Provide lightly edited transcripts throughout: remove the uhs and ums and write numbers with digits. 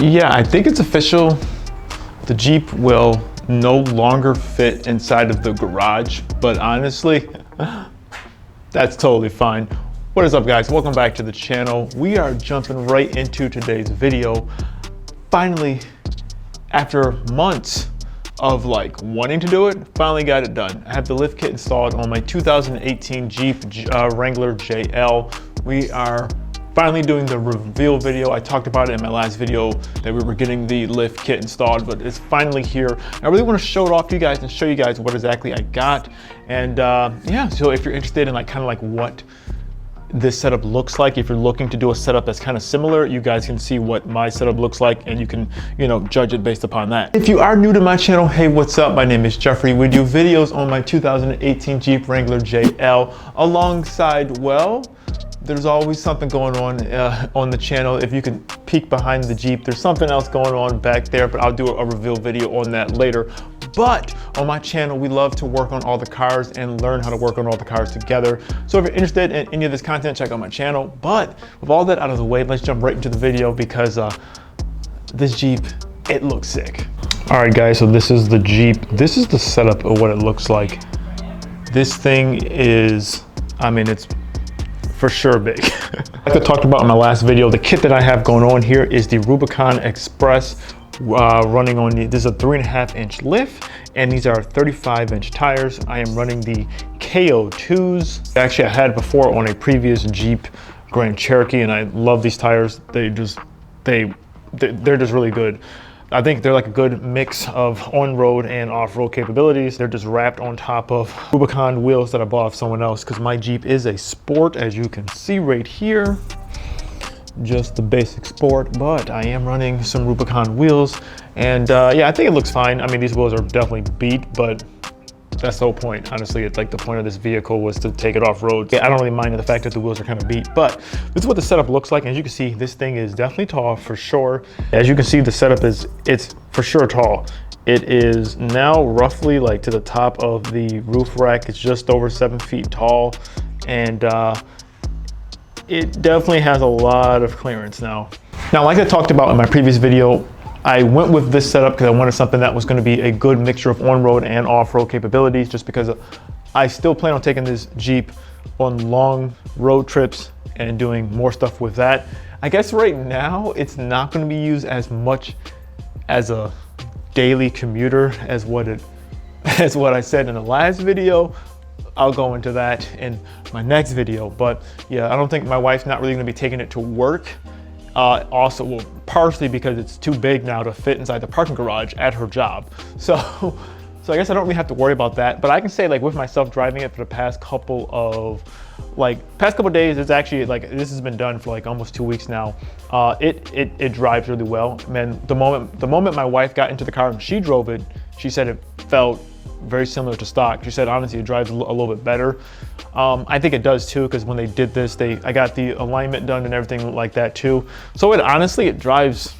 Yeah, I think it's official. The Jeep will no longer fit inside of the garage, but honestly, that's totally fine. What is up, guys? Welcome back to the channel. We are jumping right into today's video. Finally, after months of wanting to do it, finally got it done. I have the lift kit installed on my 2018 Jeep Wrangler JL. We are finally doing the reveal video. I talked about it in my last video that we were getting the lift kit installed, but it's finally here. I really want to show it off to you guys and show you guys what exactly I got. And yeah, so if you're interested in what this setup looks like, if you're looking to do a setup that's kind of similar, you guys can see what my setup looks like and you can, judge it based upon that. If you are new to my channel, hey, what's up? My name is Jeffrey. We do videos on my 2018 Jeep Wrangler JL alongside, well, there's always something going on the channel. If you can peek behind the Jeep, there's something else going on back there, but I'll do a reveal video on that later. But on my channel, we love to work on all the cars and learn how to work on all the cars together. So if you're interested in any of this content, check out my channel. But with all that out of the way, let's jump right into the video because this Jeep, it looks sick. All right, guys, so this is the Jeep. This is the setup of what it looks like. This thing is, it's for sure big. Like I talked about in my last video, the kit that I have going on here is the Rubicon Express running on this is a 3.5-inch lift, and these are 35-inch tires. I am running the KO2s. Actually, I had before on a previous Jeep Grand Cherokee, and I love these tires. They're just really good. I think they're like a good mix of on-road and off-road capabilities. They're just wrapped on top of Rubicon wheels that I bought off someone else because my Jeep is a sport, as you can see right here. Just the basic sport, but I am running some Rubicon wheels. And yeah, I think it looks fine. These wheels are definitely beat, but that's the whole point. Honestly, it's like the point of this vehicle was to take it off-road. I don't really mind the fact that the wheels are kind of beat, but this is what the setup looks like. As you can see, this thing is definitely tall for sure. As you can see, the setup it's for sure tall. It is now roughly to the top of the roof rack. It's just over 7 feet tall, and it definitely has a lot of clearance now. Now, like I talked about in my previous video, I went with this setup because I wanted something that was going to be a good mixture of on-road and off-road capabilities, just because I still plan on taking this Jeep on long road trips and doing more stuff with that. I guess right now it's not going to be used as much as a daily commuter as what I said in the last video. I'll go into that in my next video, but yeah, I don't think my wife's not really going to be taking it to work. Also, well, partially because it's too big now to fit inside the parking garage at her job. So I guess I don't really have to worry about that. But I can say with myself driving it for the past couple of days, it's actually this has been done for almost 2 weeks now. It drives really well. Man, the moment my wife got into the car and she drove it, she said it felt very similar to stock. She said honestly it drives a little bit better. I think it does too, because when they did this, I got the alignment done and everything like that too. So it drives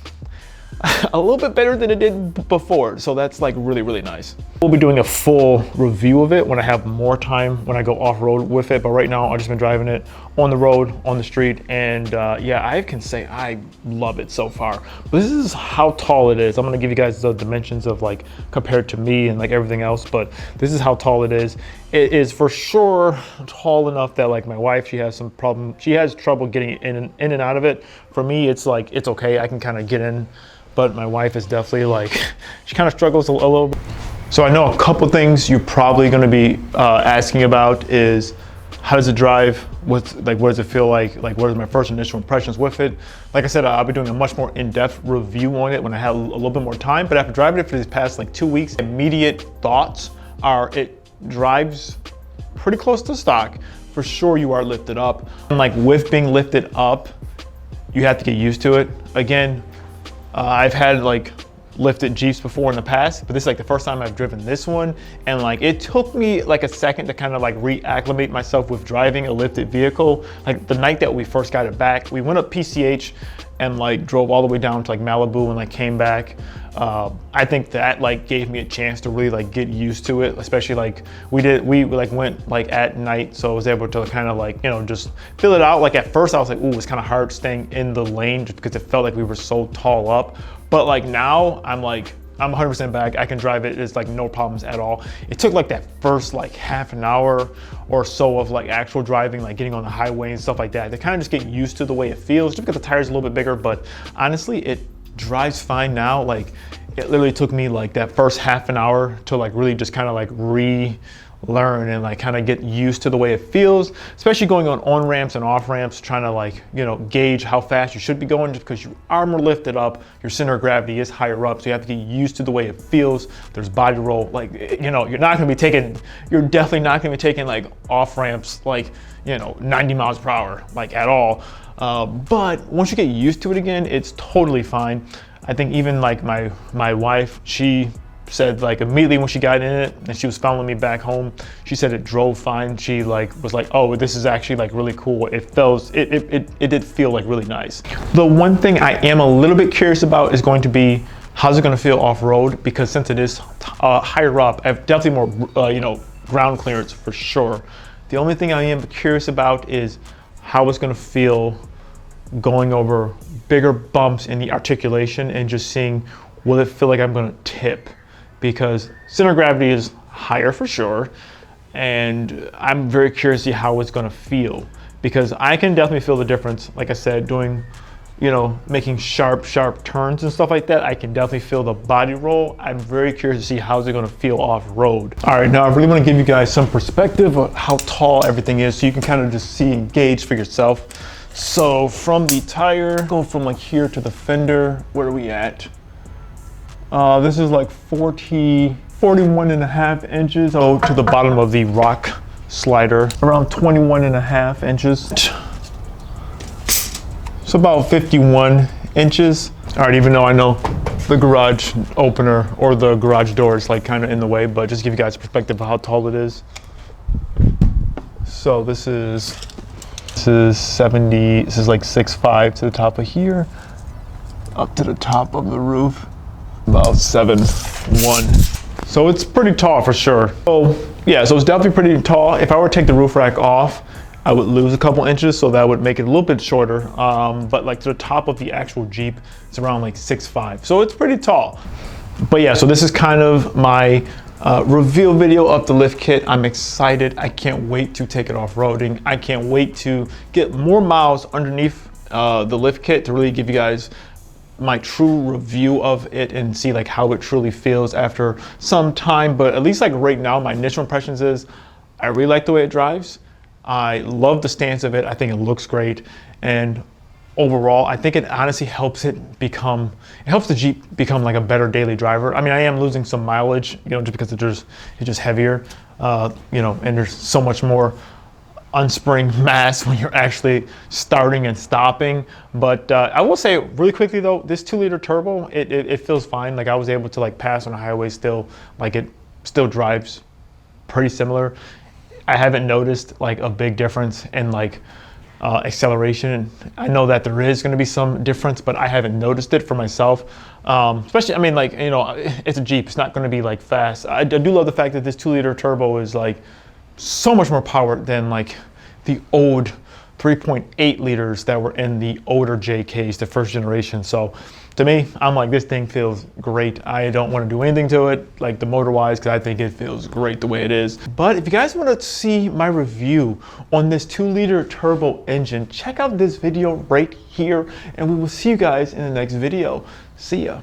a little bit better than it did before. So that's really nice. We'll be doing a full review of it when I have more time, when I go off-road with it. But right now I've just been driving it on the road, on the street. And yeah, I can say I love it so far. But this is how tall it is. I'm gonna give you guys the dimensions of compared to me and everything else. But this is how tall it is. It is for sure tall enough that my wife, she has trouble getting in and out of it. For me, it's it's okay. I can kind of get in. But my wife is definitely she kind of struggles a little bit. So I know a couple things you're probably going to be asking about is how does it drive? What does it feel like? What are my first initial impressions with it? Like I said, I'll be doing a much more in-depth review on it when I have a little bit more time. But after driving it for these past 2 weeks, immediate thoughts are it drives pretty close to stock. For sure, you are lifted up. And with being lifted up, you have to get used to it. Again, I've had lifted Jeeps before in the past, but this is the first time I've driven this one, and it took me a second to kind of reacclimate myself with driving a lifted vehicle. The night that we first got it back, we went up PCH and drove all the way down to Malibu and came back. I think that like gave me a chance to really like get used to it, especially like we like went like at night, so I was able to kind of like, you know, just fill it out. Like at first I was like, ooh, it's kind of hard staying in the lane just because it felt like we were so tall up. But like now I'm 100% back. I can drive it. It's like no problems at all. It took like that first like half an hour or so of like actual driving, like getting on the highway and stuff like that, to kind of just get used to the way it feels, just because the tires are a little bit bigger. But honestly, it drives fine now. Like it literally took me like that first half an hour to like really just kind of like relearn and like kind of get used to the way it feels, especially going on ramps and off ramps, trying to like, you know, gauge how fast you should be going, just because your arm are lifted up, your center of gravity is higher up, so you have to get used to the way it feels. There's body roll, like, you know, you're definitely not gonna be taking like off ramps like, you know, 90 miles per hour like at all. But once you get used to it again, it's totally fine. I think even like my wife, she said like immediately when she got in it and she was following me back home, she said it drove fine. She like was like, oh, this is actually like really cool. It did feel like really nice. The one thing I am a little bit curious about is going to be how's it going to feel off-road, because since it is higher up, I have definitely more you know, ground clearance for sure. The only thing I am curious about is how it's going to feel going over bigger bumps in the articulation and just seeing, will it feel like I'm going to tip? Because center of gravity is higher for sure, and I'm very curious to see how it's going to feel, because I can definitely feel the difference. Like I said, doing, you know, making sharp turns and stuff like that, I can definitely feel the body roll. I'm very curious to see how's it going to feel off-road. All right, now I really want to give you guys some perspective of how tall everything is, so you can kind of just see and gauge for yourself. So from the tire, go from like here to the fender, where are we at? This is like 41 and a half inches. Go to the bottom of the rock slider, around 21 and a half inches. So about 51 inches. All right, even though I know the garage opener or the garage door is like kind of in the way, but just give you guys a perspective of how tall it is. So this is 70, this is like 6'5" to the top of here, up to the top of the roof. About 7'1". So it's pretty tall for sure. So yeah, so it's definitely pretty tall. If I were to take the roof rack off, I would lose a couple inches, so that would make it a little bit shorter. But like to the top of the actual Jeep, it's around like 6'5". So it's pretty tall. But yeah, so this is kind of my reveal video of the lift kit. I'm excited. I can't wait to take it off-roading. I can't wait to get more miles underneath the lift kit to really give you guys my true review of it and see like how it truly feels after some time. But at least like right now, my initial impressions is I really like the way it drives. I love the stance of it. I think it looks great, and overall I think it honestly helps the Jeep become like a better daily driver. I mean, I am losing some mileage, you know, just because it's just heavier, you know, and there's so much more unspring mass when you're actually starting and stopping. But I will say really quickly though, this 2-liter turbo, it feels fine. Like I was able to like pass on the highway still, like it still drives pretty similar. I haven't noticed like a big difference in like acceleration. I know that there is going to be some difference, but I haven't noticed it for myself. Especially, I mean, like, you know, it's a Jeep, it's not going to be like fast. I do love the fact that this 2-liter turbo is like so much more power than like the old 3.8 liters that were in the older JKs, the first generation. So to me, I'm like, this thing feels great. I don't want to do anything to it, like the motor wise, because I think it feels great the way it is. But if you guys want to see my review on this 2-liter turbo engine, check out this video right here, and we will see you guys in the next video. See ya.